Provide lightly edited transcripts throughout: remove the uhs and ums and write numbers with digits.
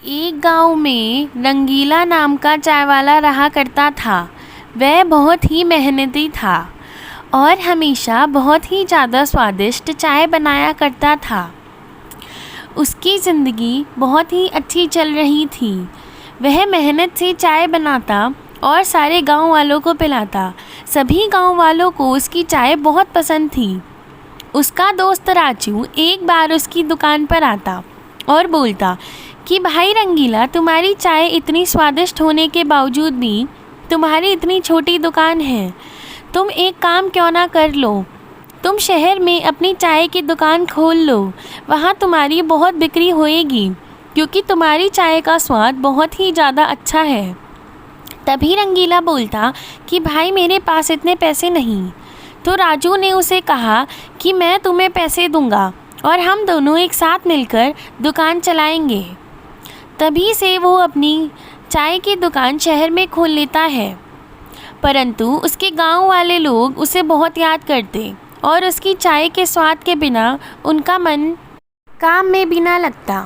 एक गांव में रंगीला नाम का चाय वाला रहा करता था। वह बहुत ही मेहनती था और हमेशा बहुत ही ज़्यादा स्वादिष्ट चाय बनाया करता था। उसकी ज़िंदगी बहुत ही अच्छी चल रही थी। वह मेहनत से चाय बनाता और सारे गांव वालों को पिलाता। सभी गांव वालों को उसकी चाय बहुत पसंद थी। उसका दोस्त राजू एक बार उसकी दुकान पर आता और बोलता कि भाई रंगीला, तुम्हारी चाय इतनी स्वादिष्ट होने के बावजूद भी तुम्हारी इतनी छोटी दुकान है। तुम एक काम क्यों ना कर लो, तुम शहर में अपनी चाय की दुकान खोल लो। वहाँ तुम्हारी बहुत बिक्री होएगी क्योंकि तुम्हारी चाय का स्वाद बहुत ही ज़्यादा अच्छा है। तभी रंगीला बोलता कि भाई मेरे पास इतने पैसे नहीं। तो राजू ने उसे कहा कि मैं तुम्हें पैसे दूंगा और हम दोनों एक साथ मिलकर दुकान चलाएंगे। तभी से वो अपनी चाय की दुकान शहर में खोल लेता है। परंतु उसके गांव वाले लोग उसे बहुत याद करते और उसकी चाय के स्वाद के बिना उनका मन काम में भी ना लगता।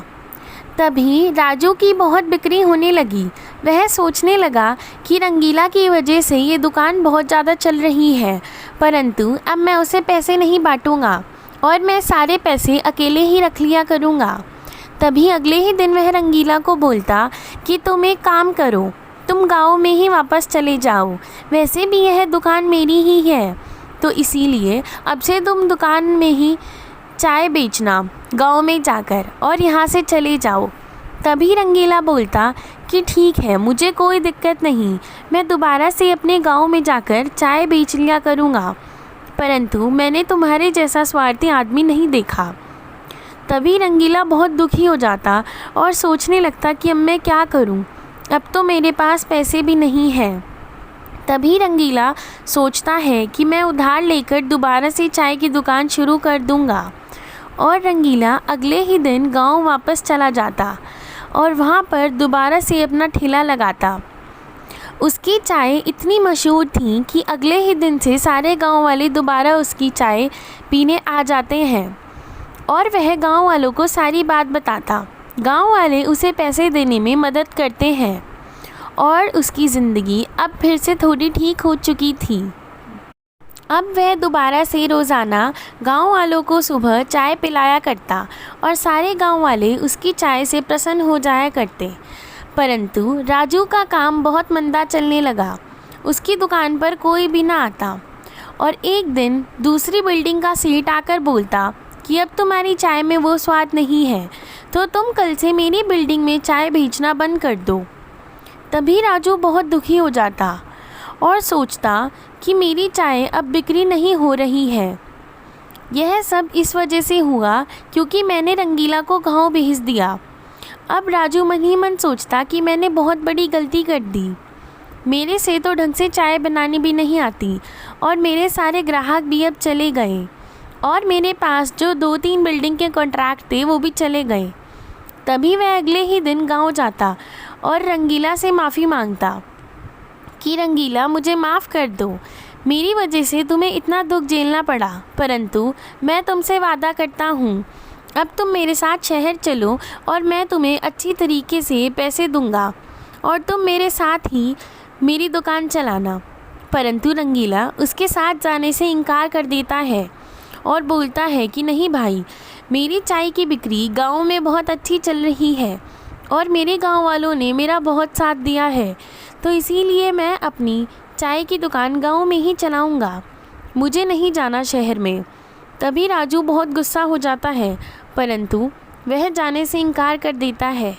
तभी राजू की बहुत बिक्री होने लगी। वह सोचने लगा कि रंगीला की वजह से ये दुकान बहुत ज़्यादा चल रही है, परंतु अब मैं उसे पैसे नहीं बांटूंगा और मैं सारे पैसे अकेले ही रख लिया करूँगा। तभी अगले ही दिन वह रंगीला को बोलता कि तुम एक काम करो, तुम गांव में ही वापस चले जाओ। वैसे भी यह दुकान मेरी ही है, तो इसीलिए अब से तुम दुकान में ही चाय बेचना गांव में जाकर और यहाँ से चले जाओ। तभी रंगीला बोलता कि ठीक है, मुझे कोई दिक्कत नहीं, मैं दोबारा से अपने गांव में जाकर चाय बेच लिया करूँगा, परंतु मैंने तुम्हारे जैसा स्वार्थी आदमी नहीं देखा। तभी रंगीला बहुत दुखी हो जाता और सोचने लगता कि अब मैं क्या करूं, अब तो मेरे पास पैसे भी नहीं हैं। तभी रंगीला सोचता है कि मैं उधार लेकर दोबारा से चाय की दुकान शुरू कर दूंगा। और रंगीला अगले ही दिन गांव वापस चला जाता और वहां पर दोबारा से अपना ठेला लगाता। उसकी चाय इतनी मशहूर थी कि अगले ही दिन से सारे गांव वाले दोबारा उसकी चाय पीने आ जाते हैं और वह गांव वालों को सारी बात बताता। गांव वाले उसे पैसे देने में मदद करते हैं और उसकी ज़िंदगी अब फिर से थोड़ी ठीक हो चुकी थी। अब वह दोबारा से रोज़ाना गांव वालों को सुबह चाय पिलाया करता और सारे गांव वाले उसकी चाय से प्रसन्न हो जाया करते। परंतु राजू का काम बहुत मंदा चलने लगा। उसकी दुकान पर कोई भी ना आता और एक दिन दूसरी बिल्डिंग का सेठ आकर बोलता कि अब तुम्हारी चाय में वो स्वाद नहीं है, तो तुम कल से मेरी बिल्डिंग में चाय बेचना बंद कर दो। तभी राजू बहुत दुखी हो जाता और सोचता कि मेरी चाय अब बिक्री नहीं हो रही है। यह सब इस वजह से हुआ क्योंकि मैंने रंगीला को गाँव भेज दिया। अब राजू मन ही मन सोचता कि मैंने बहुत बड़ी गलती कर दी। मेरे से तो ढंग से चाय बनानी भी नहीं आती और मेरे सारे ग्राहक भी अब चले गए और मेरे पास जो 2-3 बिल्डिंग के कॉन्ट्रैक्ट थे वो भी चले गए। तभी वह अगले ही दिन गांव जाता और रंगीला से माफ़ी मांगता कि रंगीला, मुझे माफ़ कर दो, मेरी वजह से तुम्हें इतना दुख झेलना पड़ा, परंतु मैं तुमसे वादा करता हूँ अब तुम मेरे साथ शहर चलो और मैं तुम्हें अच्छी तरीके से पैसे दूँगा और तुम मेरे साथ ही मेरी दुकान चलाना। परंतु रंगीला उसके साथ जाने से इनकार कर देता है और बोलता है कि नहीं भाई, मेरी चाय की बिक्री गांव में बहुत अच्छी चल रही है और मेरे गांव वालों ने मेरा बहुत साथ दिया है, तो इसीलिए मैं अपनी चाय की दुकान गांव में ही चलाऊंगा, मुझे नहीं जाना शहर में। तभी राजू बहुत गुस्सा हो जाता है, परंतु वह जाने से इनकार कर देता है।